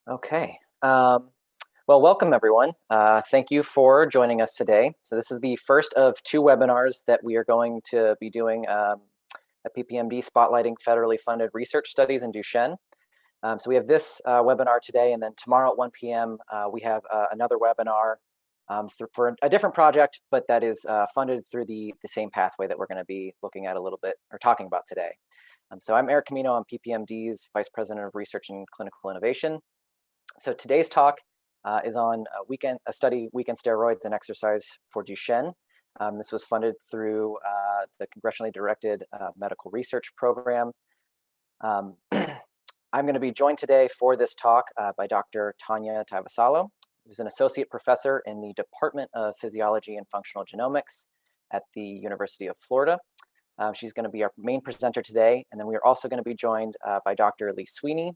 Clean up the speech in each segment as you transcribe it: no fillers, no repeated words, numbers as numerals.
Okay. Well, welcome everyone. Thank you for joining us today. So this is the first of two webinars that we are going to be doing at PPMD spotlighting federally funded research studies in Duchenne. So we have this webinar today, and then tomorrow at 1 p.m. We have another webinar for a different project, but that is funded through the same pathway that we're going to be looking at a little bit or talking about today. So I'm Eric Camino. I'm PPMD's Vice President of Research and Clinical Innovation. So today's talk is on weekend steroids and exercise for Duchenne. This was funded through the congressionally directed medical research program. I'm going to be joined today for this talk by Dr. Tanya Taivassalo, who's an associate professor in the Department of Physiology and Functional Genomics at the University of Florida. She's going to be our main presenter today, and then we are also going to be joined by Dr. Lee Sweeney,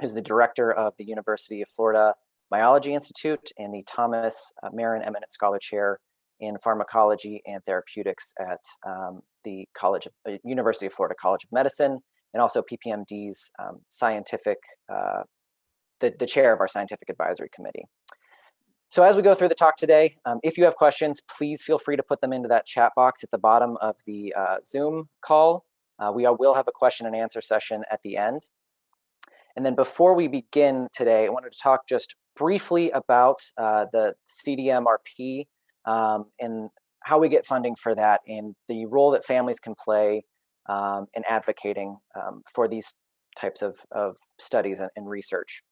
who's the director of the University of Florida Biology Institute and the Thomas Marin Eminent Scholar Chair in Pharmacology and Therapeutics at the University of Florida College of Medicine, and also PPMD's the chair of our Scientific Advisory Committee. So as we go through the talk today, if you have questions, please feel free to put them into that chat box at the bottom of the Zoom call. We will have a question and answer session at the end. And then before we begin today, I wanted to talk just briefly about the CDMRP and how we get funding for that and the role that families can play in advocating for these types of studies and research.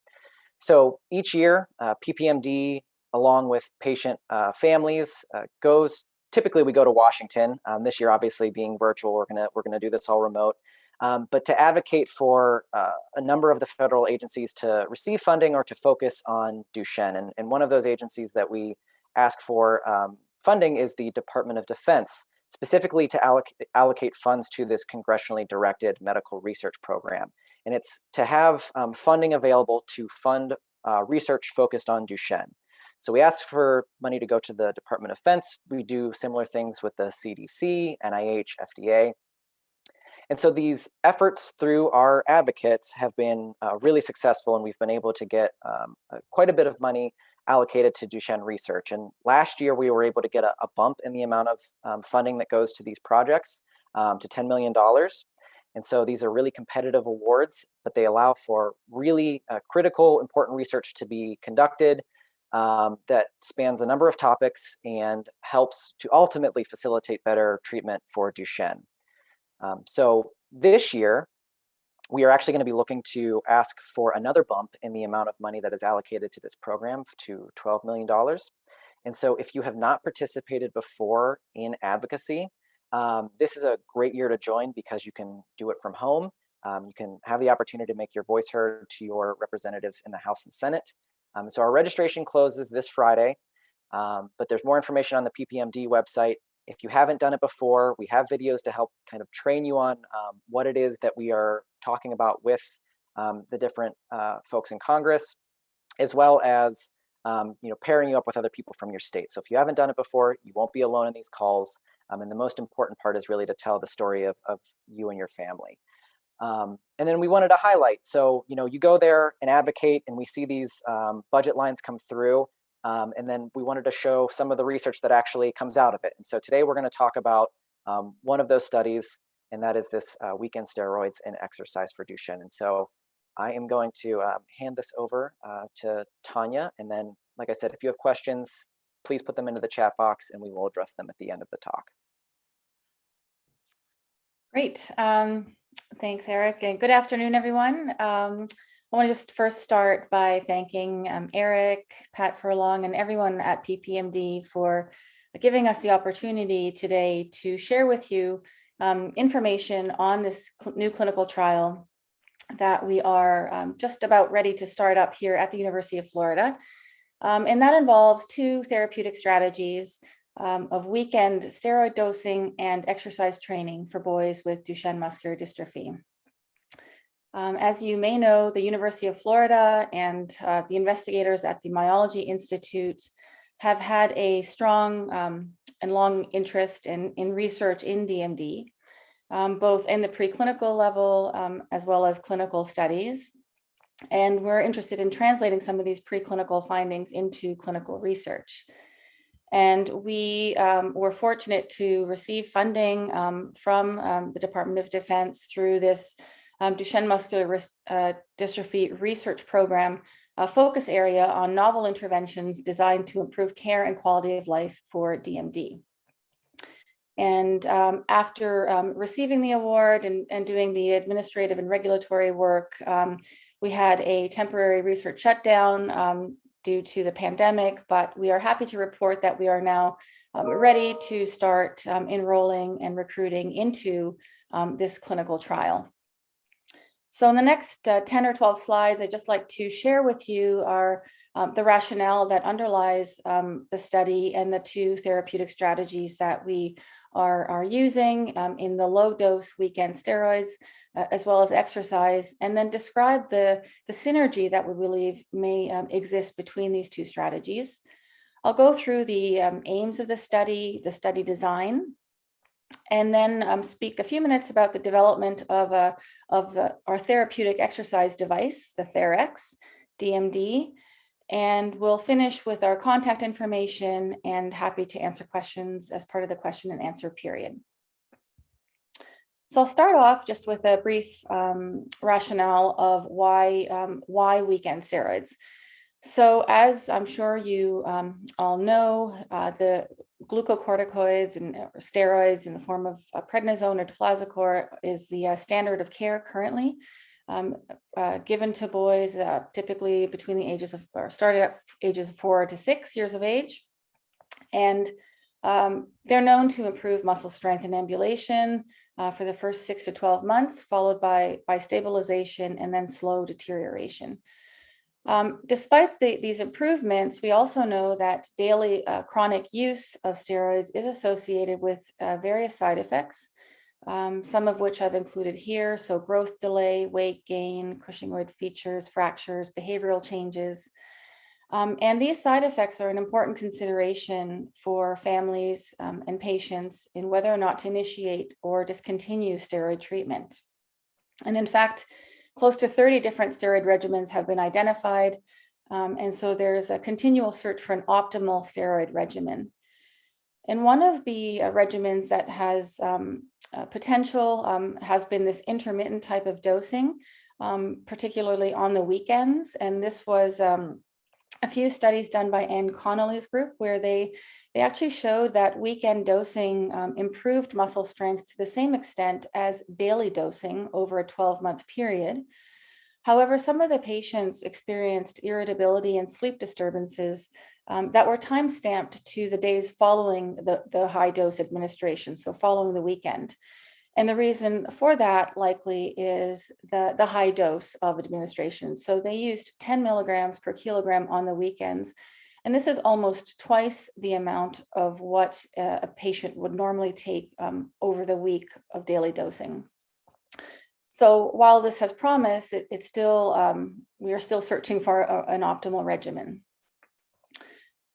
So each year, PPMD, along with patient families, typically we go to Washington. This year, obviously being virtual, we're gonna do this all remote. But to advocate for a number of the federal agencies to receive funding or to focus on Duchenne. And one of those agencies that we ask for funding is the Department of Defense, specifically to allocate funds to this congressionally directed medical research program. And it's to have funding available to fund research focused on Duchenne. So we ask for money to go to the Department of Defense. We do similar things with the CDC, NIH, FDA. And so these efforts through our advocates have been really successful, and we've been able to get quite a bit of money allocated to Duchenne research. And last year, we were able to get a bump in the amount of funding that goes to these projects to $10 million. And so these are really competitive awards, but they allow for really critical, important research to be conducted that spans a number of topics and helps to ultimately facilitate better treatment for Duchenne. So this year, we are actually going to be looking to ask for another bump in the amount of money that is allocated to this program to $12 million. And so if you have not participated before in advocacy, this is a great year to join because you can do it from home. You can have the opportunity to make your voice heard to your representatives in the House and Senate. So our registration closes this Friday, but there's more information on the PPMD website. If you haven't done it before, we have videos to help kind of train you on what it is that we are talking about with the different folks in Congress, as well as pairing you up with other people from your state. So if you haven't done it before, you won't be alone in these calls. And the most important part is really to tell the story of you and your family. And then we wanted to highlight, so you go there and advocate, and we see these budget lines come through. And then we wanted to show some of the research that actually comes out of it. And so today we're going to talk about one of those studies, and that is this weekend steroids and exercise for Duchenne. And so I am going to hand this over to Tanya. And then, like I said, if you have questions, please put them into the chat box and we will address them at the end of the talk. Great. Thanks, Eric. And good afternoon, everyone. I want to just first start by thanking Eric, Pat Furlong, and everyone at PPMD for giving us the opportunity today to share with you information on this new clinical trial that we are just about ready to start up here at the University of Florida. And that involves two therapeutic strategies of weekend steroid dosing and exercise training for boys with Duchenne muscular dystrophy. As you may know, the University of Florida and the investigators at the Myology Institute have had a strong and long interest in research in DMD, both in the preclinical level as well as clinical studies. And we're interested in translating some of these preclinical findings into clinical research. And we were fortunate to receive funding from the Department of Defense through this Duchenne muscular dystrophy research program, a focus area on novel interventions designed to improve care and quality of life for DMD. And after receiving the award and doing the administrative and regulatory work, we had a temporary research shutdown due to the pandemic, but we are happy to report that we are now ready to start enrolling and recruiting into this clinical trial. So in the next 10 or 12 slides, I'd just like to share with you the rationale that underlies the study and the two therapeutic strategies that we are using in the low dose weekend steroids, as well as exercise, and then describe the synergy that we believe may exist between these two strategies. I'll go through the aims of the study design, and then speak a few minutes about the development of our therapeutic exercise device, the TheraX DMD, and we'll finish with our contact information and happy to answer questions as part of the question and answer period. So I'll start off just with a brief rationale of why weekend steroids. So as I'm sure you all know, the glucocorticoids and steroids in the form of prednisone or deflazacort is the standard of care currently, given to boys typically between the ages of, or started at ages of 4 to 6 years of age. And they're known to improve muscle strength and ambulation for the first 6 to 12 months, followed by stabilization and then slow deterioration. Despite these improvements, we also know that daily chronic use of steroids is associated with various side effects, some of which I've included here. So growth delay, weight gain, Cushingoid features, fractures, behavioral changes. And these side effects are an important consideration for families and patients in whether or not to initiate or discontinue steroid treatment. And in fact, close to 30 different steroid regimens have been identified. And so there's a continual search for an optimal steroid regimen. And one of the regimens that has potential has been this intermittent type of dosing, particularly on the weekends. And this was a few studies done by Ann Connolly's group, where they actually showed that weekend dosing improved muscle strength to the same extent as daily dosing over a 12-month period. However, some of the patients experienced irritability and sleep disturbances that were time-stamped to the days following the high-dose administration, so following the weekend. And the reason for that likely is the high dose of administration. So they used 10 milligrams per kilogram on the weekends. And this is almost twice the amount of what a patient would normally take over the week of daily dosing. So while this has promise, it's still, we are still searching for an optimal regimen.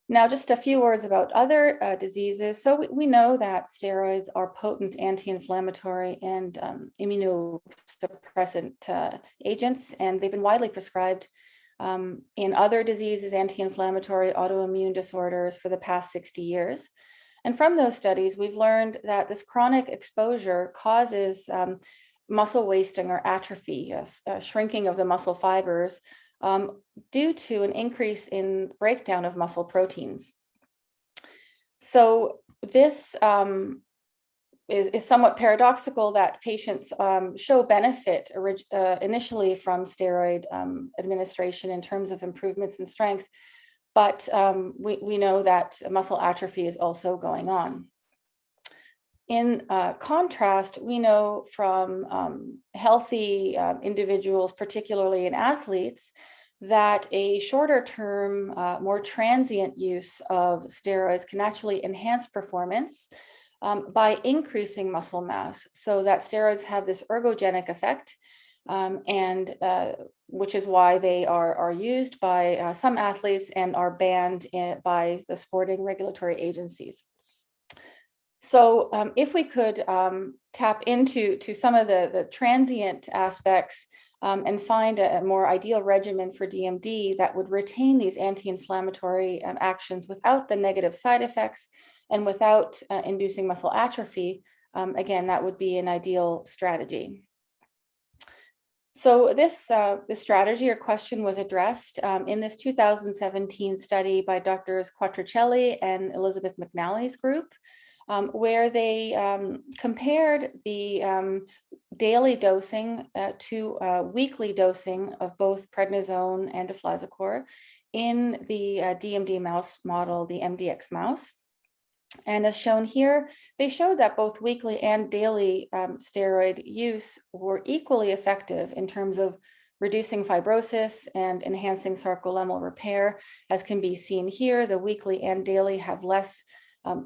Now, just a few words about other diseases. So we know that steroids are potent anti-inflammatory and immunosuppressant agents, and they've been widely prescribed in other diseases, anti-inflammatory autoimmune disorders for the past 60 years. And from those studies, we've learned that this chronic exposure causes muscle wasting or atrophy, shrinking of the muscle fibers, due to an increase in breakdown of muscle proteins. So this is somewhat paradoxical that patients show benefit initially from steroid administration in terms of improvements in strength, but we know that muscle atrophy is also going on. In contrast, we know from healthy individuals, particularly in athletes, that a shorter term, more transient use of steroids can actually enhance performance by increasing muscle mass, so that steroids have this ergogenic effect, and which is why they are used by some athletes and are banned by the sporting regulatory agencies. So if we could tap into some of the transient aspects and find a more ideal regimen for DMD that would retain these anti-inflammatory actions without the negative side effects and without inducing muscle atrophy. Again, that would be an ideal strategy. So this strategy or question was addressed in this 2017 study by Drs. Quattrocelli and Elizabeth McNally's group, where they compared the daily dosing to weekly dosing of both prednisone and deflazacort in the DMD mouse model, the MDX mouse. And as shown here, they showed that both weekly and daily steroid use were equally effective in terms of reducing fibrosis and enhancing sarcolemmal repair. As can be seen here, the weekly and daily have less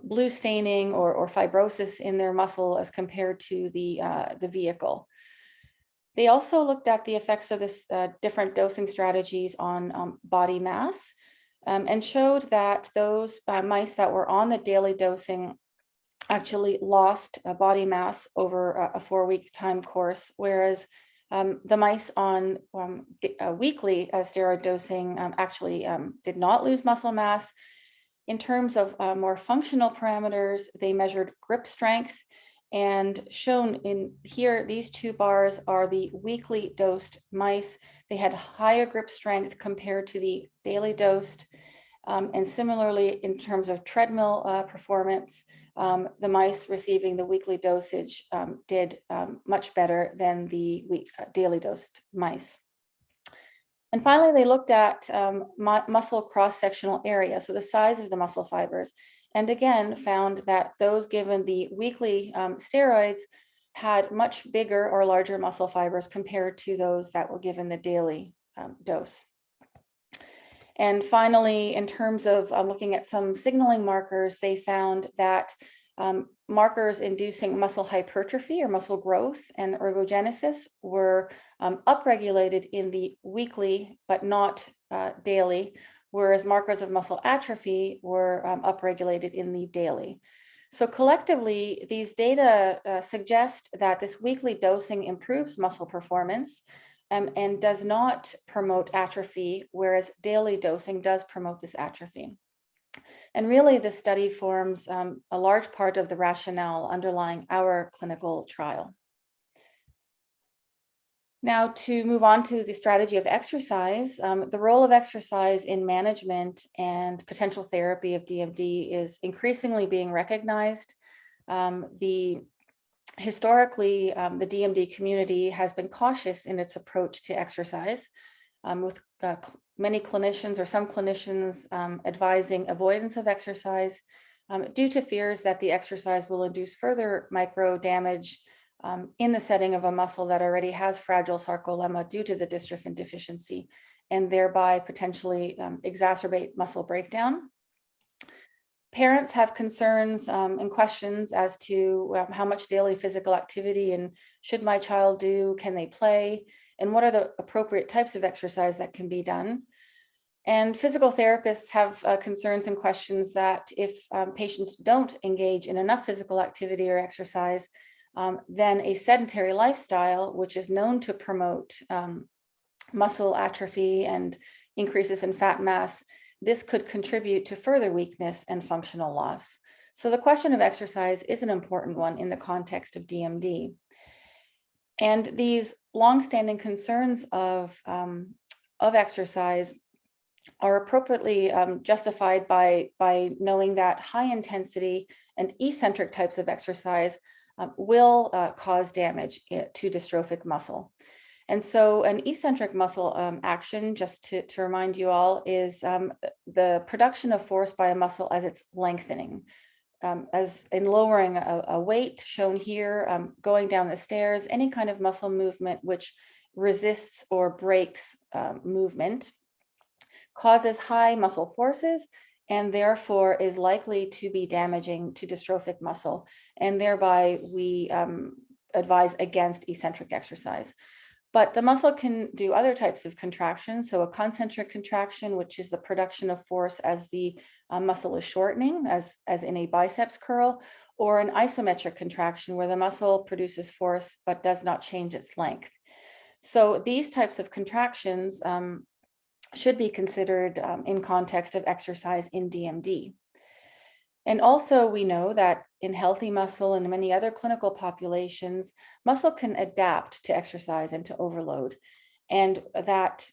blue staining or fibrosis in their muscle as compared to the vehicle. They also looked at the effects of this different dosing strategies on body mass. And showed that those mice that were on the daily dosing actually lost body mass over a 4-week time course, whereas the mice on weekly steroid dosing actually did not lose muscle mass. In terms of more functional parameters, they measured grip strength, and shown in here, these two bars are the weekly dosed mice. They had higher grip strength compared to the daily dosed. And similarly, in terms of treadmill performance, the mice receiving the weekly dosage did much better than the daily dosed mice. And finally, they looked at muscle cross-sectional area, so the size of the muscle fibers, and again found that those given the weekly steroids had much bigger or larger muscle fibers compared to those that were given the daily dose. And finally, in terms of looking at some signaling markers, they found that markers inducing muscle hypertrophy or muscle growth and ergogenesis were upregulated in the weekly, but not daily, whereas markers of muscle atrophy were upregulated in the daily. So collectively, these data suggest that this weekly dosing improves muscle performance and does not promote atrophy, whereas daily dosing does promote this atrophy. And really, this study forms a large part of the rationale underlying our clinical trial. Now, to move on to the strategy of exercise, the role of exercise in management and potential therapy of DMD is increasingly being recognized. Historically, the DMD community has been cautious in its approach to exercise, with many clinicians or some clinicians advising avoidance of exercise due to fears that the exercise will induce further micro damage in the setting of a muscle that already has fragile sarcolemma due to the dystrophin deficiency, and thereby potentially exacerbate muscle breakdown. Parents have concerns and questions as to how much daily physical activity and should my child do, can they play, and what are the appropriate types of exercise that can be done. And physical therapists have concerns and questions that if patients don't engage in enough physical activity or exercise, then a sedentary lifestyle, which is known to promote muscle atrophy and increases in fat mass, this could contribute to further weakness and functional loss. So the question of exercise is an important one in the context of DMD. And these longstanding concerns of exercise are appropriately justified by knowing that high intensity and eccentric types of exercise will cause damage to dystrophic muscle. And so an eccentric muscle action, just to remind you all, is the production of force by a muscle as it's lengthening. As in lowering a weight shown here, going down the stairs, any kind of muscle movement which resists or breaks movement causes high muscle forces and therefore is likely to be damaging to dystrophic muscle. And thereby we advise against eccentric exercise. But the muscle can do other types of contractions. So a concentric contraction, which is the production of force as the muscle is shortening, as in a biceps curl, or an isometric contraction where the muscle produces force but does not change its length. So these types of contractions should be considered in context of exercise in DMD. And also we know that in healthy muscle and many other clinical populations, muscle can adapt to exercise and to overload, and that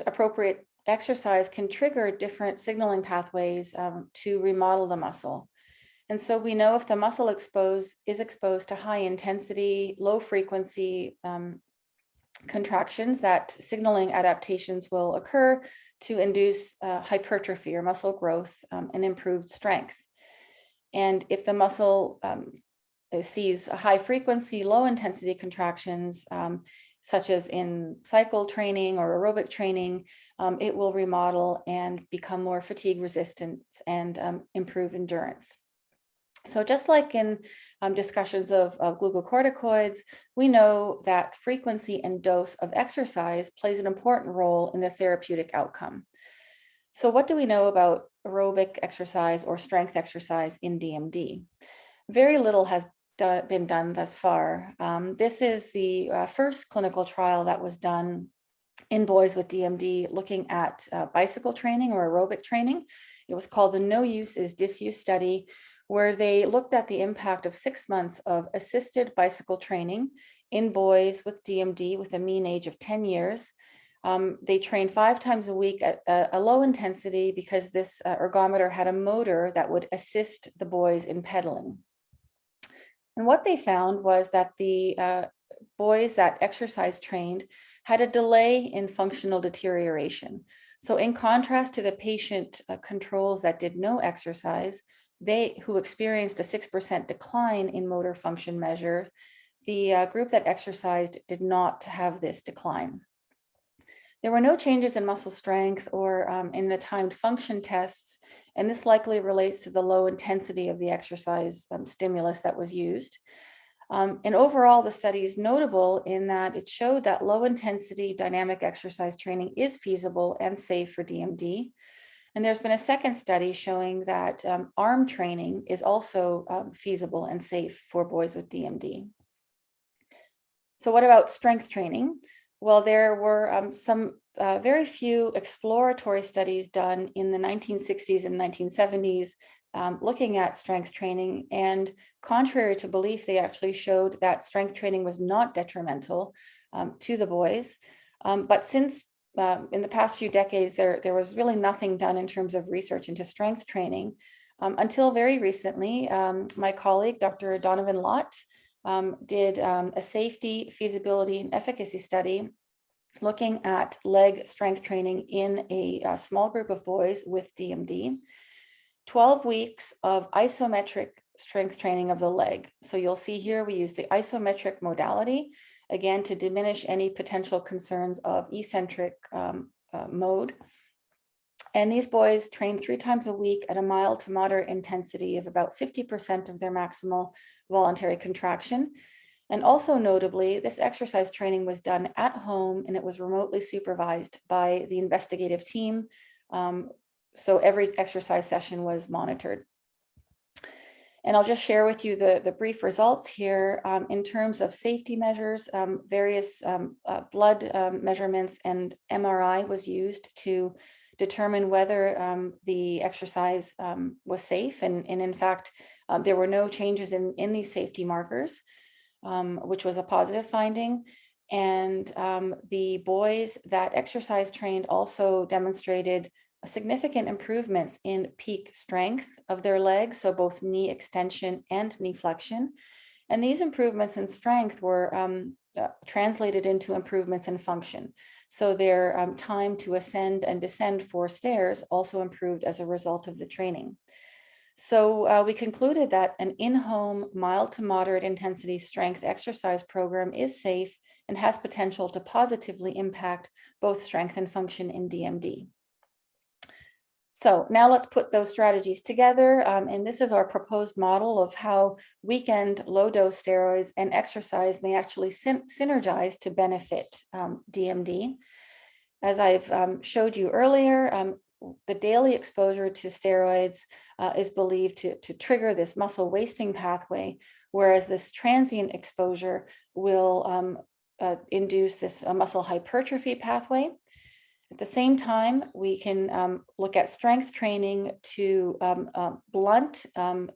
appropriate exercise can trigger different signaling pathways to remodel the muscle. And so we know if the muscle is exposed to high intensity, low frequency contractions, that signaling adaptations will occur to induce hypertrophy or muscle growth and improved strength. And if the muscle sees a high frequency, low intensity contractions, such as in cycle training or aerobic training, it will remodel and become more fatigue resistant and improve endurance. So just like in discussions of glucocorticoids, we know that frequency and dose of exercise plays an important role in the therapeutic outcome. So what do we know about aerobic exercise or strength exercise in DMD? Very little has been done thus far. This is the first clinical trial that was done in boys with DMD looking at bicycle training or aerobic training. It was called the No Use is Disuse study, where they looked at the impact of 6 months of assisted bicycle training in boys with DMD with a mean age of 10 years. They trained 5 times a week at a low intensity because this ergometer had a motor that would assist the boys in pedaling. And what they found was that the boys that exercise trained had a delay in functional deterioration. So in contrast to the patient controls that did no exercise, who experienced a 6% decline in motor function measure, the group that exercised did not have this decline. There were no changes in muscle strength or in the timed function tests, and this likely relates to the low intensity of the exercise stimulus that was used. And overall, the study is notable in that it showed that low intensity dynamic exercise training is feasible and safe for DMD. And there's been a second study showing that arm training is also feasible and safe for boys with DMD. So what about strength training? Well, there were some very few exploratory studies done in the 1960s and 1970s looking at strength training. And contrary to belief, they actually showed that strength training was not detrimental to the boys. But since in the past few decades, there was really nothing done in terms of research into strength training until very recently. My colleague, Dr. Donovan Lott, did a safety, feasibility, and efficacy study looking at leg strength training in a small group of boys with DMD. 12 weeks of isometric strength training of the leg. So you'll see here we use the isometric modality, again, to diminish any potential concerns of eccentric mode. And these boys trained 3 times a week at a mild to moderate intensity of about 50% of their maximal voluntary contraction. And also notably, this exercise training was done at home and it was remotely supervised by the investigative team. So every exercise session was monitored. And I'll just share with you the brief results here in terms of safety measures. Various blood measurements and MRI was used to determine whether the exercise was safe. And in fact, there were no changes in these safety markers, which was a positive finding. And the boys that exercise trained also demonstrated significant improvements in peak strength of their legs, so both knee extension and knee flexion. And these improvements in strength were translated into improvements in function. So their time to ascend and descend 4 stairs also improved as a result of the training. So we concluded that an in-home mild to moderate intensity strength exercise program is safe and has potential to positively impact both strength and function in DMD. So now let's put those strategies together. And this is our proposed model of how weekend low-dose steroids and exercise may actually synergize to benefit DMD. As I've showed you earlier, the daily exposure to steroids is believed to trigger this muscle wasting pathway, whereas this transient exposure will induce this muscle hypertrophy pathway. At the same time, we can look at strength training to blunt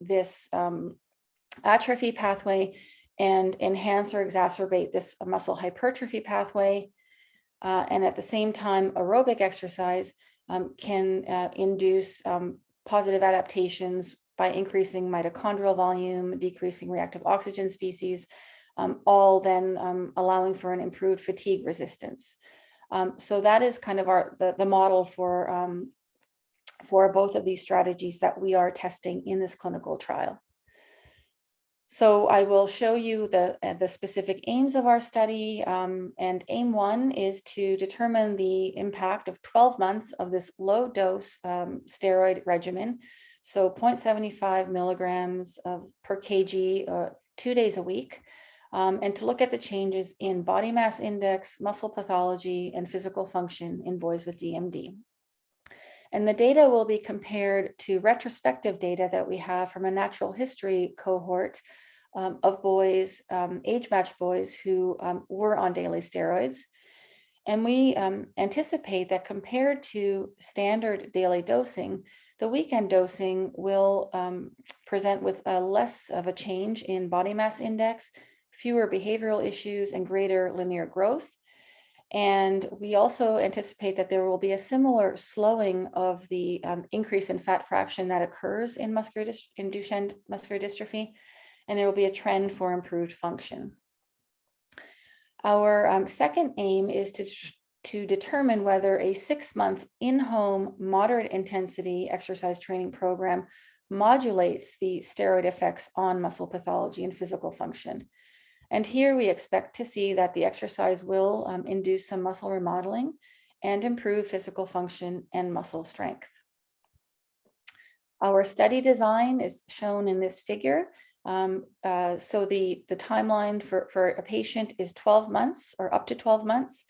this atrophy pathway and enhance or exacerbate this muscle hypertrophy pathway. And at the same time, aerobic exercise can induce positive adaptations by increasing mitochondrial volume, decreasing reactive oxygen species, all then allowing for an improved fatigue resistance. So that is kind of the model for both of these strategies that we are testing in this clinical trial. So I will show you the specific aims of our study, and aim 1 is to determine the impact of 12 months of this low dose steroid regimen. So 0.75 milligrams per kg, 2 days a week, and to look at the changes in body mass index, muscle pathology, and physical function in boys with DMD. And the data will be compared to retrospective data that we have from a natural history cohort of boys, age-matched boys who were on daily steroids. And we anticipate that compared to standard daily dosing, the weekend dosing will present with less of a change in body mass index, fewer behavioral issues, and greater linear growth. And we also anticipate that there will be a similar slowing of the increase in fat fraction that occurs in Duchenne muscular dystrophy, and there will be a trend for improved function. Our second aim is to determine whether a 6-month in-home moderate intensity exercise training program modulates the steroid effects on muscle pathology and physical function. And here we expect to see that the exercise will induce some muscle remodeling and improve physical function and muscle strength. Our study design is shown in this figure. So the timeline for a patient is 12 months or up to 12 months,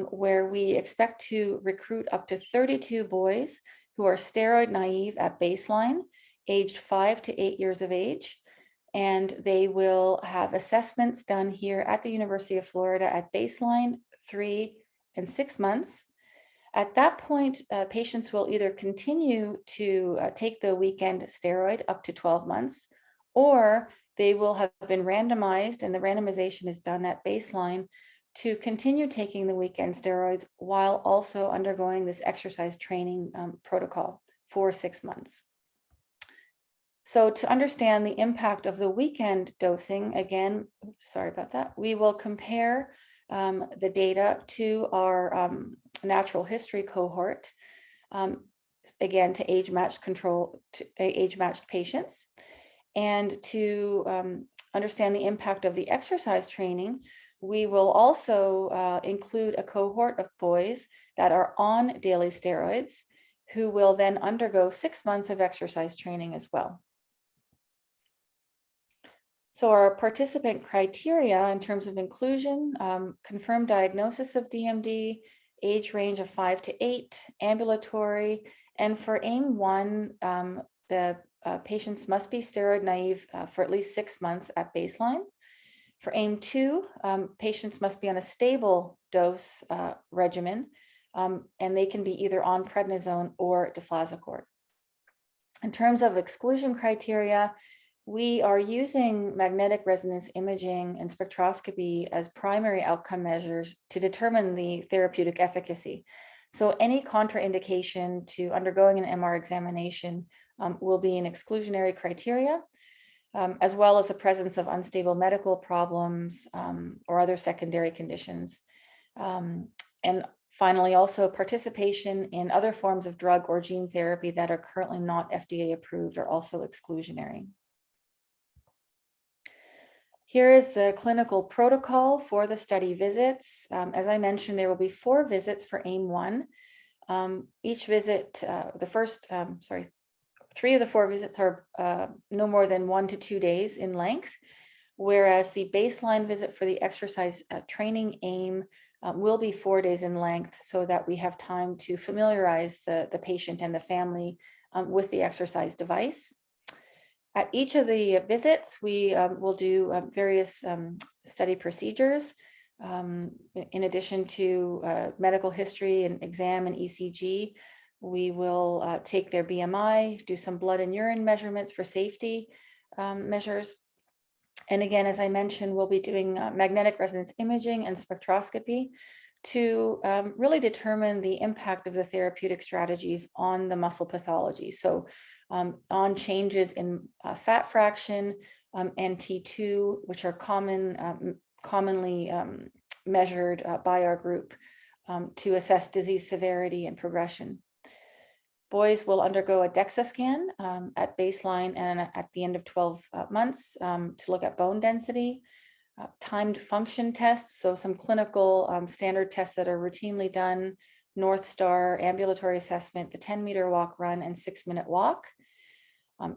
where we expect to recruit up to 32 boys who are steroid naive at baseline, aged 5 to 8 years of age. And they will have assessments done here at the University of Florida at baseline, 3 and 6 months. At that point, patients will either continue to take the weekend steroid up to 12 months, or they will have been randomized, and the randomization is done at baseline, to continue taking the weekend steroids while also undergoing this exercise training protocol for 6 months. So to understand the impact of the weekend dosing, again, sorry about that, we will compare the data to our natural history cohort, again, to age-matched patients. And to understand the impact of the exercise training, we will also include a cohort of boys that are on daily steroids who will then undergo 6 months of exercise training as well. So our participant criteria in terms of inclusion, confirmed diagnosis of DMD, age range of 5 to 8, ambulatory, and for aim 1, the patients must be steroid naive for at least 6 months at baseline. For aim 2, patients must be on a stable dose regimen, and they can be either on prednisone or deflazacort. In terms of exclusion criteria, we are using magnetic resonance imaging and spectroscopy as primary outcome measures to determine the therapeutic efficacy. So any contraindication to undergoing an MR examination will be an exclusionary criteria, as well as the presence of unstable medical problems or other secondary conditions. And finally, also participation in other forms of drug or gene therapy that are currently not FDA approved are also exclusionary. Here is the clinical protocol for the study visits. As I mentioned, there will be 4 visits for aim 1. Each visit, 3 of the 4 visits are no more than 1 to 2 days in length, whereas the baseline visit for the exercise training aim will be 4 days in length, so that we have time to familiarize the patient and the family with the exercise device. At each of the visits, we will do various study procedures. In addition to medical history and exam and ECG, we will take their BMI, do some blood and urine measurements for safety measures. And again, as I mentioned, we'll be doing magnetic resonance imaging and spectroscopy to really determine the impact of the therapeutic strategies on the muscle pathology. So on changes in fat fraction and T2, which are commonly measured by our group to assess disease severity and progression. Boys will undergo a DEXA scan at baseline and at the end of 12 months to look at bone density, timed function tests, so some clinical standard tests that are routinely done, North Star, ambulatory assessment, the 10-meter walk run, and 6-minute walk.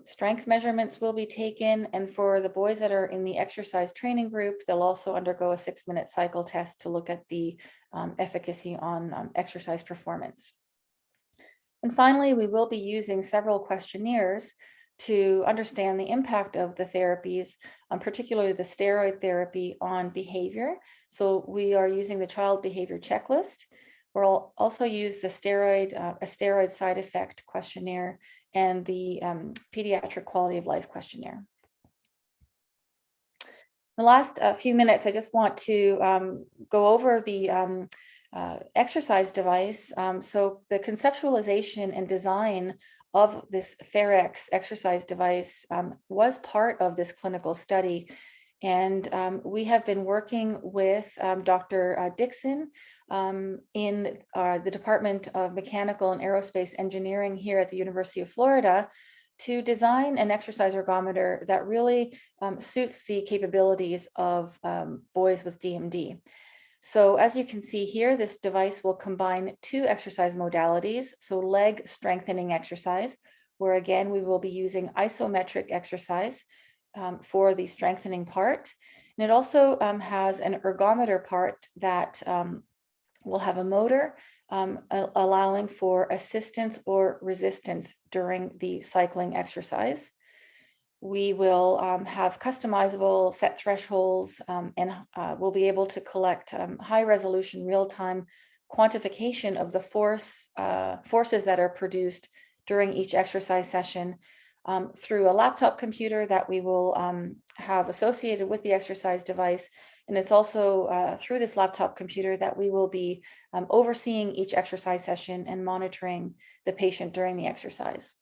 Strength measurements will be taken, and for the boys that are in the exercise training group, they'll also undergo a 6-minute cycle test to look at the efficacy on exercise performance. And finally, we will be using several questionnaires to understand the impact of the therapies, particularly the steroid therapy, on behavior. So we are using the child behavior checklist. We'll also use the a steroid side effect questionnaire and the pediatric quality of life questionnaire. The last few minutes, I just want to go over the exercise device. So the conceptualization and design of this Therex exercise device was part of this clinical study. And we have been working with Dr. Dixon in the Department of Mechanical and Aerospace Engineering here at the University of Florida to design an exercise ergometer that really suits the capabilities of boys with DMD. So as you can see here, this device will combine 2 exercise modalities. So leg strengthening exercise, where again, we will be using isometric exercise for the strengthening part. And it also has an ergometer part that will have a motor allowing for assistance or resistance during the cycling exercise. We will have customizable set thresholds and we'll be able to collect high resolution real-time quantification of the forces that are produced during each exercise session through a laptop computer that we will have associated with the exercise device. And it's also through this laptop computer that we will be overseeing each exercise session and monitoring the patient during the exercise.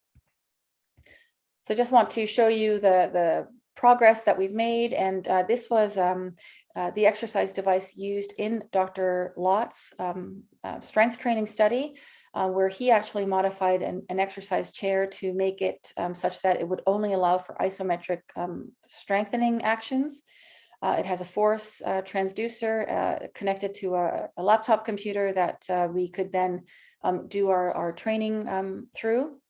So I just want to show you the progress that we've made. And this was the exercise device used in Dr. Lott's strength training study, where he actually modified an exercise chair to make it such that it would only allow for isometric strengthening actions. It has a force transducer connected to a laptop computer that we could then do our training through.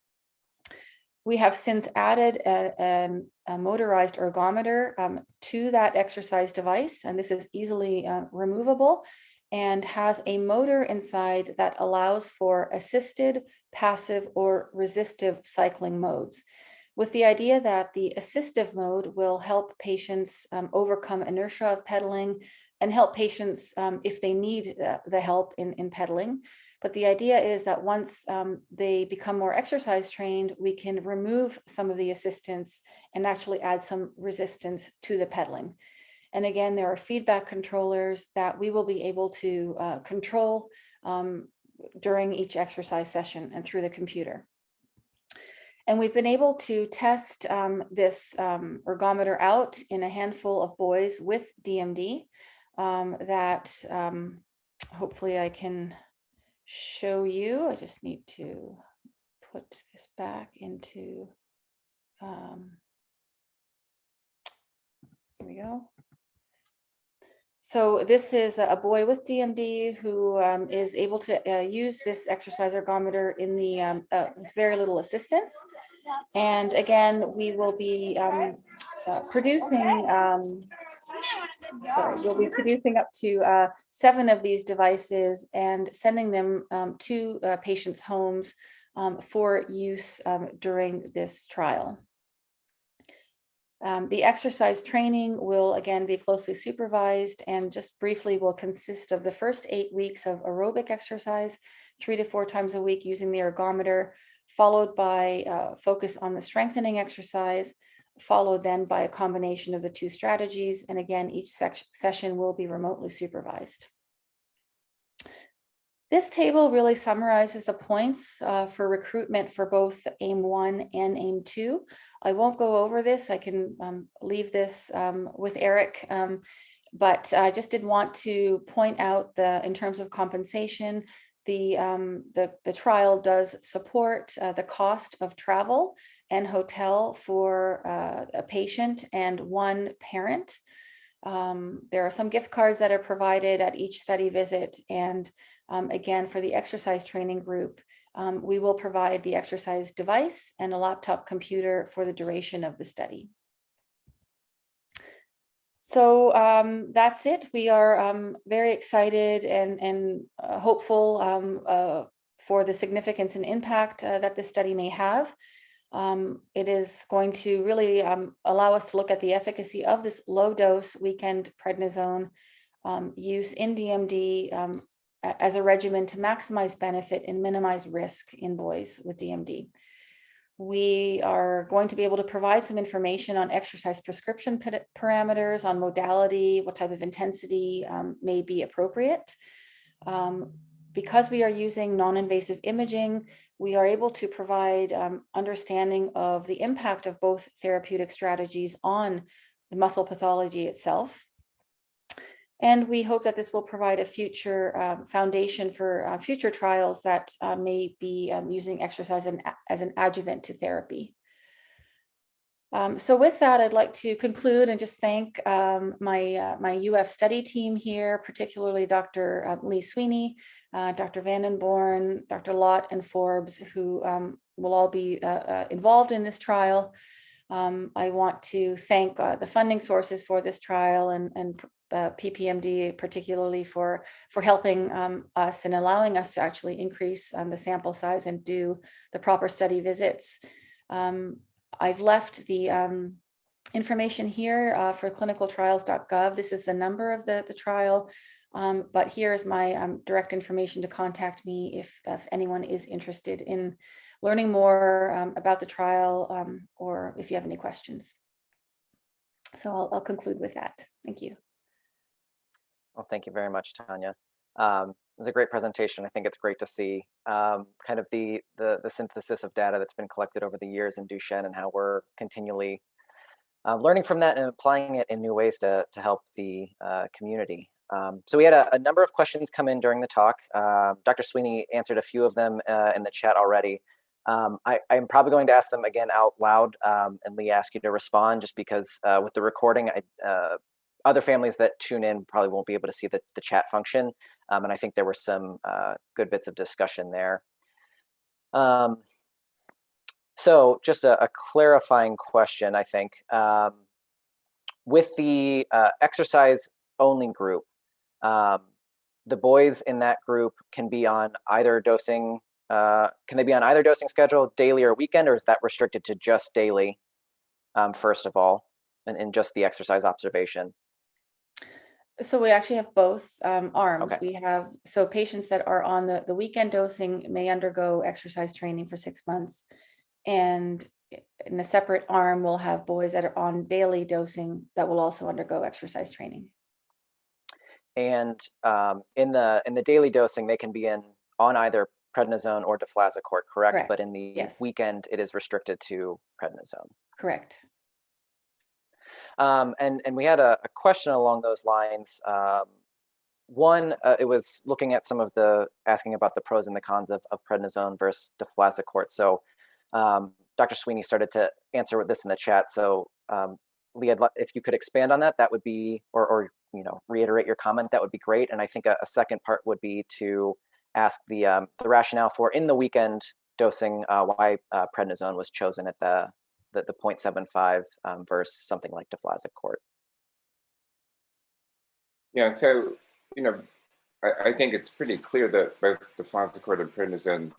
We have since added a motorized ergometer to that exercise device, and this is easily removable and has a motor inside that allows for assisted, passive, or resistive cycling modes, with the idea that the assistive mode will help patients overcome inertia of pedaling and help patients if they need the help in pedaling. But the idea is that once they become more exercise trained, we can remove some of the assistance and actually add some resistance to the pedaling. And again, there are feedback controllers that we will be able to control during each exercise session and through the computer. And we've been able to test this ergometer out in a handful of boys with DMD that hopefully I can show you. I just need to put this back into, here we go. So this is a boy with DMD who is able to use this exercise ergometer in the very little assistance. And again, we will be producing we'll be producing up to 7 of these devices and sending them to patients' homes for use during this trial. The exercise training will again be closely supervised and just briefly will consist of the first 8 weeks of aerobic exercise, 3 to 4 times a week using the ergometer, followed by focus on the strengthening exercise, followed then by a combination of the two strategies. And again, each session will be remotely supervised. This table really summarizes the points for recruitment for both AIM-1 and AIM-2. I won't go over this. I can leave this with Eric, but I just did want to point out in terms of compensation, the trial does support the cost of travel and hotel for a patient and one parent. There are some gift cards that are provided at each study visit, and again, for the exercise training group, we will provide the exercise device and a laptop computer for the duration of the study. So that's it. We are very excited and hopeful for the significance and impact that this study may have. It is going to really allow us to look at the efficacy of this low-dose weekend prednisone use in DMD as a regimen to maximize benefit and minimize risk in boys with DMD. We are going to be able to provide some information on exercise prescription parameters, on modality, what type of intensity may be appropriate. Because we are using non-invasive imaging, we are able to provide understanding of the impact of both therapeutic strategies on the muscle pathology itself. And we hope that this will provide a future foundation for future trials that may be using exercise as an adjuvant to therapy. So with that, I'd like to conclude and just thank my UF study team here, particularly Dr. Lee Sweeney, Dr. Vandenborn, Dr. Lott, and Forbes, who will all be involved in this trial. I want to thank the funding sources for this trial and PPMD particularly for helping us and allowing us to actually increase the sample size and do the proper study visits. I've left the information here for clinicaltrials.gov. This is the number of the trial, but here's my direct information to contact me if anyone is interested in learning more about the trial or if you have any questions. So I'll conclude with that. Thank you. Well, thank you very much, Tanya. It was a great presentation. I think it's great to see kind of the synthesis of data that's been collected over the years in Duchenne and how we're continually learning from that and applying it in new ways to help the community. So we had a number of questions come in during the talk. Dr. Sweeney answered a few of them in the chat already. I'm probably going to ask them again out loud and Lee, ask you to respond just because with the recording, other families that tune in probably won't be able to see the chat function. And I think there were some good bits of discussion there. So just a clarifying question, I think. With the exercise only group, the boys in that group can be on either dosing, can they be on either dosing schedule, daily or weekend, or is that restricted to just daily, first of all, and just the exercise observation? So we actually have both arms. Okay. We have, so patients that are on the weekend dosing may undergo exercise training for 6 months. And in a separate arm, we'll have boys that are on daily dosing that will also undergo exercise training. And in the daily dosing, they can be on either prednisone or deflazacort, correct? But in the weekend, it is restricted to prednisone. Correct. And we had a question along those lines. One, it was looking at asking about the pros and the cons of prednisone versus deflazacort. So Dr. Sweeney started to answer this in the chat. So Lee, if you could expand on that, that would be, or reiterate your comment, that would be great. And I think a second part would be to ask the rationale for in the weekend dosing, why prednisone was chosen at the 0.75 versus something like deflazacort. Yeah, so, I think it's pretty clear that both deflazacort and prednisone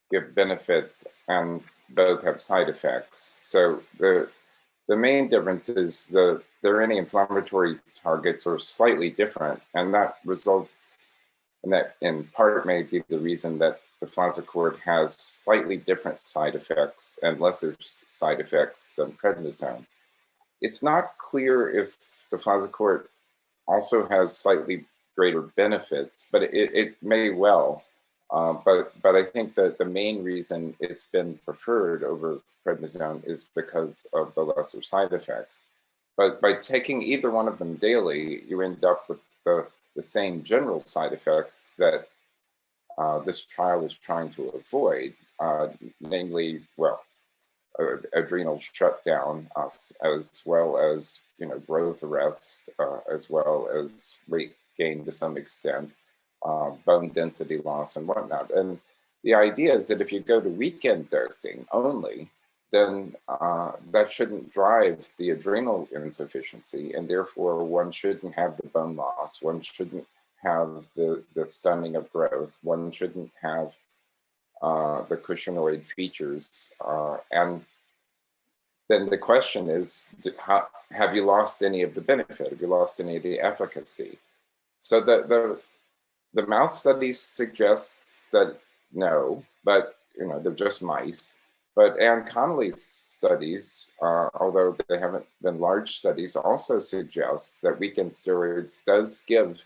give benefits and both have side effects. So the the main difference is their anti-inflammatory targets are slightly different, and that results, and that in part may be the reason that deflazacort has slightly different side effects and lesser side effects than prednisone. It's not clear if deflazacort also has slightly greater benefits, but it may well. But I think that the main reason it's been preferred over prednisone is because of the lesser side effects. But by taking either one of them daily, you end up with the same general side effects that this trial is trying to avoid, namely, well, adrenal shutdown, as well as growth arrest, as well as weight gain to some extent, bone density loss and whatnot. And the idea is that if you go to weekend dosing only, then that shouldn't drive the adrenal insufficiency, and therefore one shouldn't have the bone loss, one shouldn't have the stunning of growth, one shouldn't have the cushingoid features. And then the question is, have you lost any of the benefit? Have you lost any of the efficacy? So the mouse studies suggest that no, but they're just mice. But Anne Connolly's studies, although they haven't been large studies, also suggest that weekend steroids does give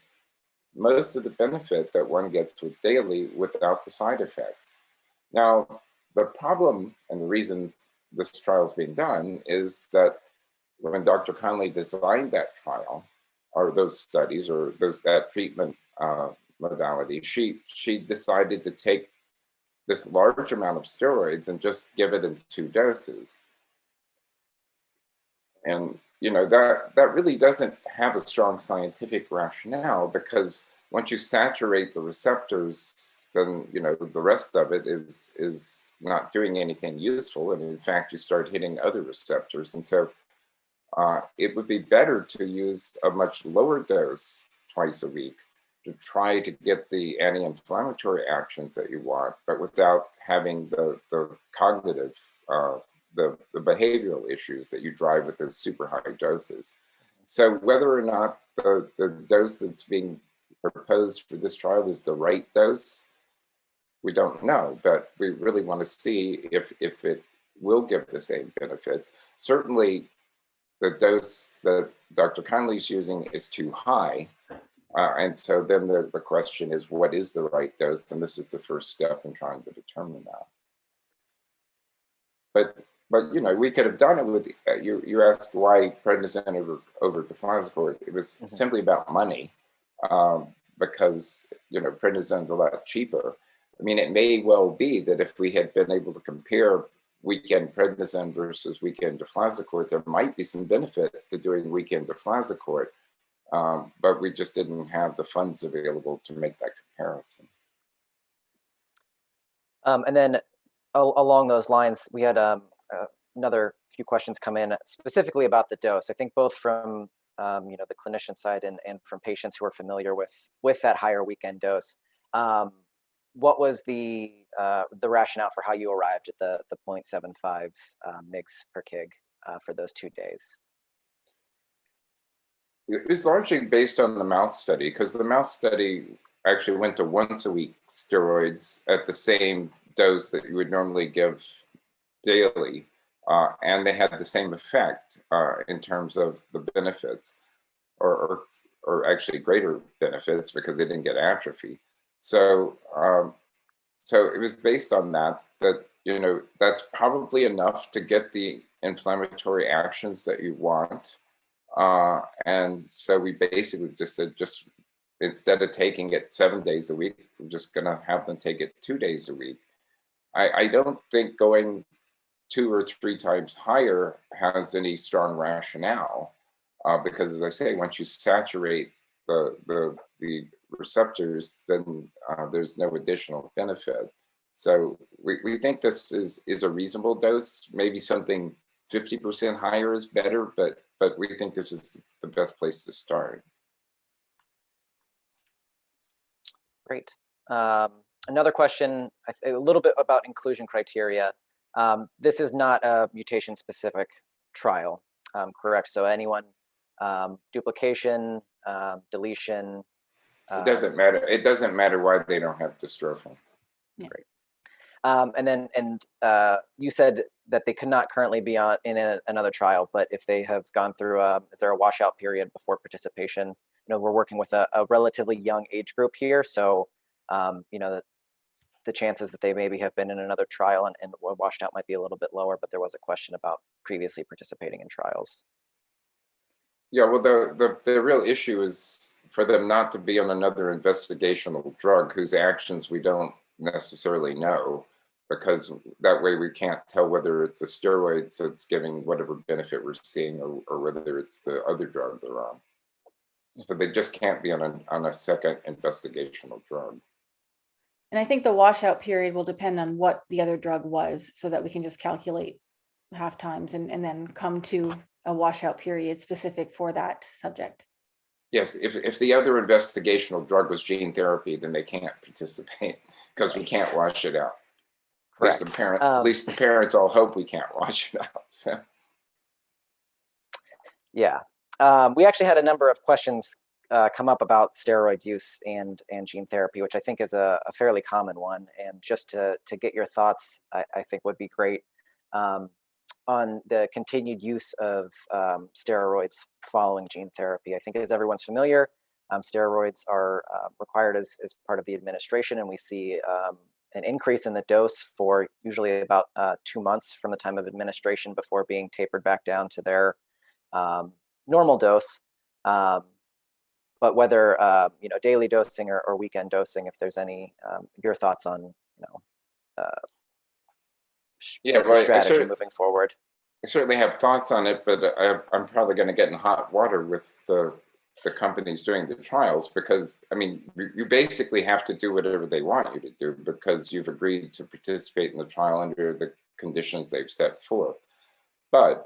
most of the benefit that one gets with daily without the side effects. Now, the problem and the reason this trial is being done is that when Dr. Connolly designed that trial, or those studies, or that treatment modality, she decided to take this large amount of steroids and just give it in 2 doses. And that really doesn't have a strong scientific rationale, because once you saturate the receptors, then the rest of it is not doing anything useful, and in fact you start hitting other receptors. And so it would be better to use a much lower dose twice a week to try to get the anti-inflammatory actions that you want, but without having the cognitive, the behavioral issues that you drive with those super high doses. So whether or not the dose that's being proposed for this trial is the right dose, we don't know, but we really want to see if it will give the same benefits. Certainly, the dose that Dr. Connolly's using is too high. And so then the question is, what is the right dose? And this is the first step in trying to determine that. But we could have done it with, you asked why prednisone over deflazacort. It was simply about money, because prednisone's a lot cheaper. I mean, it may well be that if we had been able to compare weekend prednisone versus weekend deflazacort, there might be some benefit to doing weekend deflazacort. But we just didn't have the funds available to make that comparison. And then along those lines, we had another few questions come in specifically about the dose. I think both from the clinician side and from patients who are familiar with that higher weekend dose. What was the rationale for how you arrived at the 0.75 mg per kg for those 2 days? It was largely based on the mouse study, because the mouse study actually went to once a week steroids at the same dose that you would normally give daily, and they had the same effect in terms of the benefits, or actually greater benefits, because they didn't get atrophy. So it was based on that that's probably enough to get the inflammatory actions that you want. And so we basically just said, instead of taking it 7 days a week, we're just going to have them take it 2 days a week. I don't think going 2 or 3 times higher has any strong rationale, because, as I say, once you saturate the receptors, then there's no additional benefit. So we think this is a reasonable dose. Maybe something 50% higher is better, but we think this is the best place to start. Great. Another question, a little bit about inclusion criteria. This is not a mutation-specific trial. Correct. So anyone, duplication, deletion. It doesn't matter. It doesn't matter why they don't have dystrophy. Great. And you said that they could not currently be in another trial, but if they have gone through is there a washout period before participation? You know, we're working with a relatively young age group here, so you know, the chances that they maybe have been in another trial and washed out might be a little bit lower, but there was a question about previously participating in trials. Yeah, well, the real issue is for them not to be on another investigational drug whose actions we don't necessarily know, because that way we can't tell whether it's the steroids that's giving whatever benefit we're seeing or whether it's the other drug they're on. So they just can't be on a second investigational drug. And I think the washout period will depend on what the other drug was, so that we can just calculate half times and then come to a washout period specific for that subject. Yes, if the other investigational drug was gene therapy, then they can't participate because we can't wash it out. Correct. At least the parents all hope we can't wash it out. So. Yeah, we actually had a number of questions come up about steroid use and gene therapy, which I think is a fairly common one. And just to get your thoughts, I think would be great on the continued use of steroids following gene therapy. I think as everyone's familiar, steroids are required as part of the administration, and we see an increase in the dose for usually about 2 months from the time of administration before being tapered back down to their normal dose. But whether you know, daily dosing or weekend dosing, if there's any your thoughts on, you know, strategy moving forward. I certainly have thoughts on it, but I'm probably going to get in hot water with the companies doing the trials, because I mean, you basically have to do whatever they want you to do because you've agreed to participate in the trial under the conditions they've set forth. But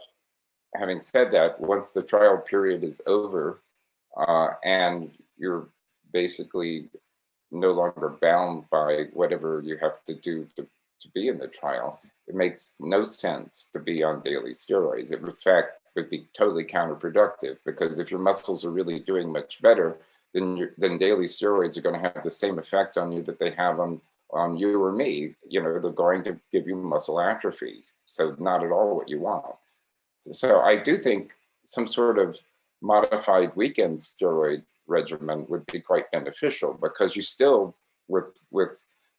having said that, once the trial period is over and you're basically no longer bound by whatever you have to do to be in the trial, it makes no sense to be on daily steroids. It, in fact, would be totally counterproductive, because if your muscles are really doing much better, then daily steroids are going to have the same effect on you that they have on you or me. You know, they're going to give you muscle atrophy. So not at all what you want. So I do think some sort of modified weekend steroid regimen would be quite beneficial, because you still, with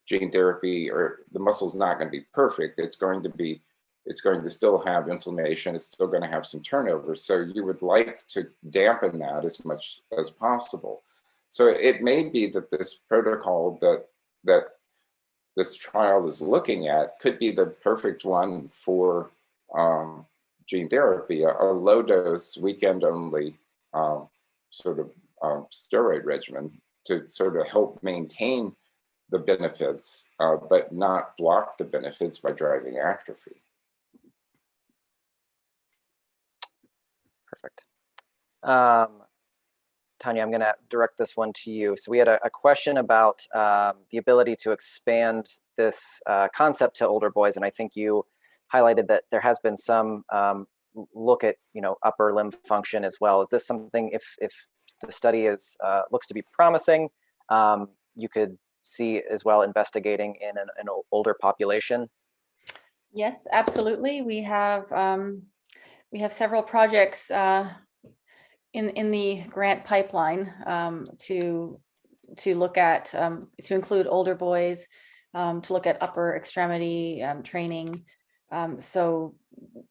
gene therapy, or the muscle's not going to be perfect. It's going to still have inflammation. It's still going to have some turnover. So you would like to dampen that as much as possible. So it may be that this protocol that this trial is looking at could be the perfect one for gene therapy, a low dose, weekend only sort of steroid regimen to sort of help maintain the benefits, but not block the benefits by driving atrophy. Perfect. Tanya, I'm going to direct this one to you. So we had a question about the ability to expand this concept to older boys, and I think you highlighted that there has been some look at, you know, upper limb function as well. Is this something, if the study is looks to be promising, you could see as well investigating in an older population? Yes, absolutely. We have several projects in the grant pipeline to look at to include older boys, to look at upper extremity training. So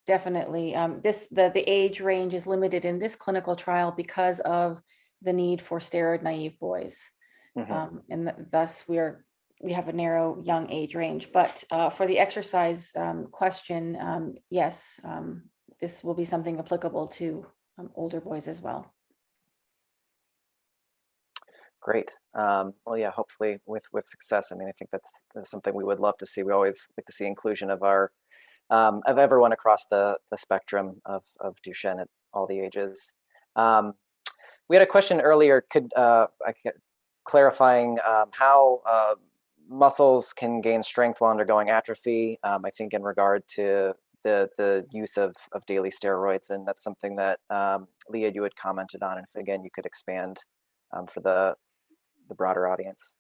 definitely, the age range is limited in this clinical trial because of the need for steroid naive boys. Mm-hmm. And thus we have a narrow young age range. But for the exercise question, yes, this will be something applicable to older boys as well. Great. Well, yeah, hopefully with success. I mean, I think that's something we would love to see. We always like to see inclusion of our of everyone across the spectrum of Duchenne at all the ages. We had a question earlier. Clarifying how muscles can gain strength while undergoing atrophy. I think in regard to the use of daily steroids, and that's something that Leah, you had commented on, and if again you could expand for the broader audience.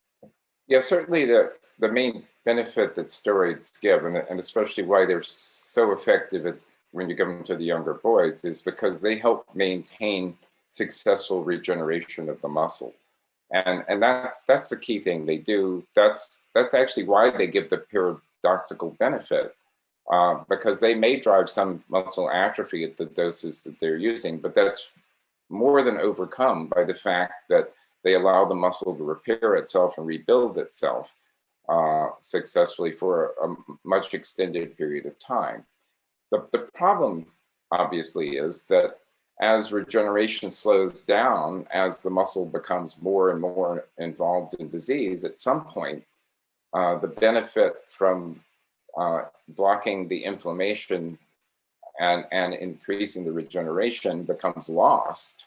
Yeah, certainly the main benefit that steroids give, and especially why they're so effective when you give them to the younger boys, is because they help maintain successful regeneration of the muscle. And that's the key thing they do. That's actually why they give the paradoxical benefit, because they may drive some muscle atrophy at the doses that they're using, but that's more than overcome by the fact that they allow the muscle to repair itself and rebuild itself successfully for a much extended period of time. The problem, obviously, is that as regeneration slows down, as the muscle becomes more and more involved in disease, at some point, the benefit from blocking the inflammation and increasing the regeneration becomes lost.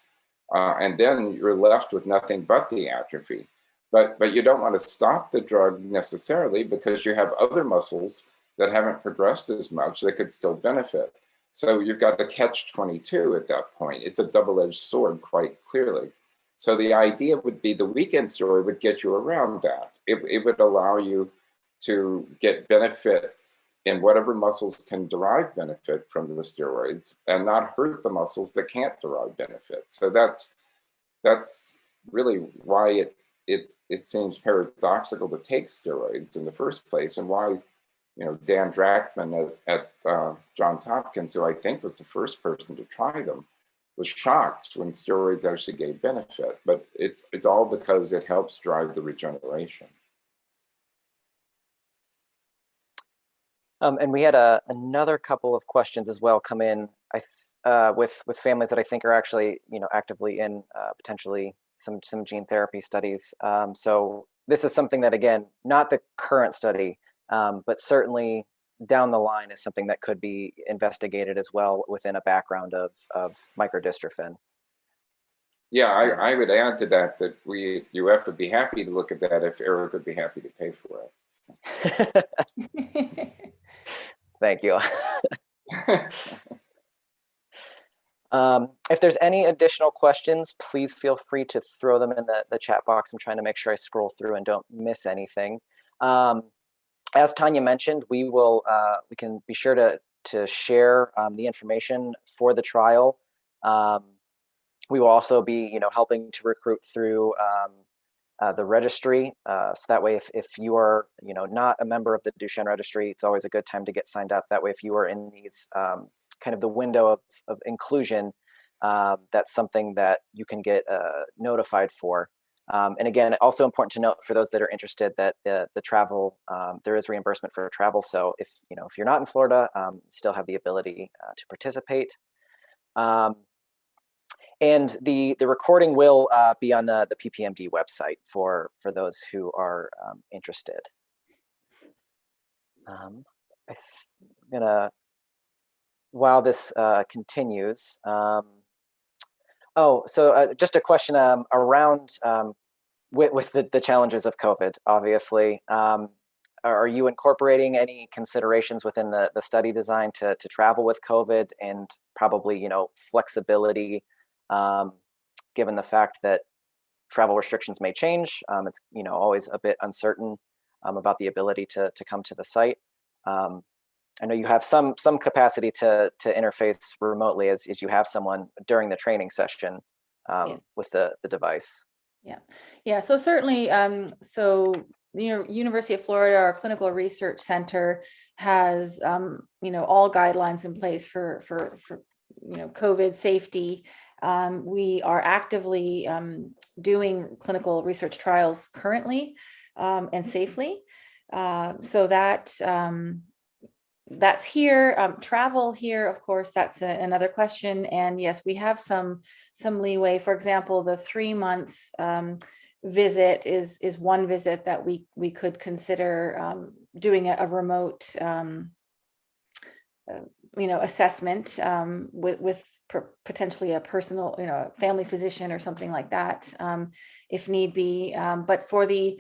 And then you're left with nothing but the atrophy. But you don't want to stop the drug necessarily, because you have other muscles that haven't progressed as much that could still benefit. So you've got a catch-22 at that point. It's a double-edged sword, quite clearly. So the idea would be the weekend steroid would get you around that. It would allow you to get benefit in whatever muscles can derive benefit from the steroids, and not hurt the muscles that can't derive benefit. So that's really why it seems paradoxical to take steroids in the first place, and why Dan Drachman at Johns Hopkins, who I think was the first person to try them, was shocked when steroids actually gave benefit. But it's all because it helps drive the regeneration. And we had another couple of questions as well come in with families that I think are actually actively in potentially some gene therapy studies. So this is something that, again, not the current study, but certainly down the line is something that could be investigated as well within a background of microdystrophin. Yeah, I would add to that you have to be happy to look at that if Eric would be happy to pay for it. Thank you. If there's any additional questions, please feel free to throw them in the chat box. I'm trying to make sure I scroll through and don't miss anything. As Tanya mentioned, we can be sure to share the information for the trial. We will also be helping to recruit through the registry. So that way, if you are not a member of the Duchenne registry, it's always a good time to get signed up. That way, if you are in these kind of the window of inclusion, that's something that you can get notified for. And again, also important to note for those that are interested that the travel, there is reimbursement for travel. So if you're not in Florida, you still have the ability to participate. And the recording will be on the PPMD website for those who are interested. I'm gonna, while this continues. Just a question around with the challenges of COVID, obviously. Are you incorporating any considerations within the study design to travel with COVID, and probably flexibility, given the fact that travel restrictions may change? It's always a bit uncertain about the ability to come to the site. I know you have some capacity to interface remotely as you have someone during the training session with the device. Yeah. So certainly, University of Florida, our Clinical Research Center has all guidelines in place for COVID safety. We are actively doing clinical research trials currently and safely. So that's here. Travel here, of course, that's another question. And yes, we have some leeway. For example, the 3 months visit is one visit that we could consider doing a remote assessment with potentially a personal family physician or something like that, if need be. But for the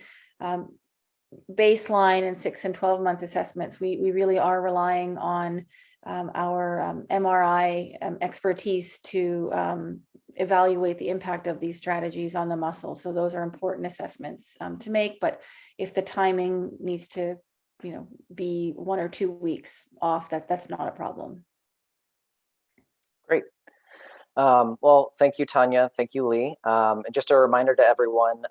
baseline and 6 and 12-month assessments, we really are relying on our MRI expertise to evaluate the impact of these strategies on the muscle. So those are important assessments to make. But if the timing needs to, be 1 or 2 weeks off, that's not a problem. Great. Well, thank you, Tanya. Thank you, Lee. And just a reminder to everyone,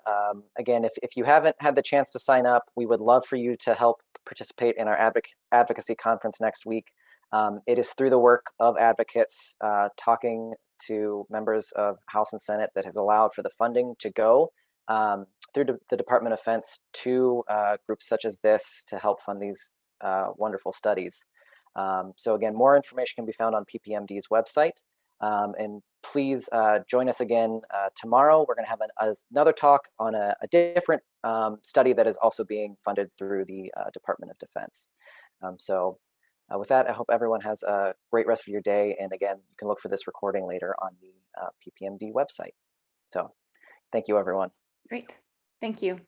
again, if you haven't had the chance to sign up, we would love for you to help participate in our advocacy conference next week. It is through the work of advocates talking to members of House and Senate that has allowed for the funding to go through the Department of Defense to groups such as this to help fund these wonderful studies. So again, more information can be found on PPMD's website. And please join us again tomorrow. We're going to have another talk on a different study that is also being funded through the Department of Defense. So with that, I hope everyone has a great rest of your day. And again, you can look for this recording later on the PPMD website. So thank you, everyone. Great. Thank you.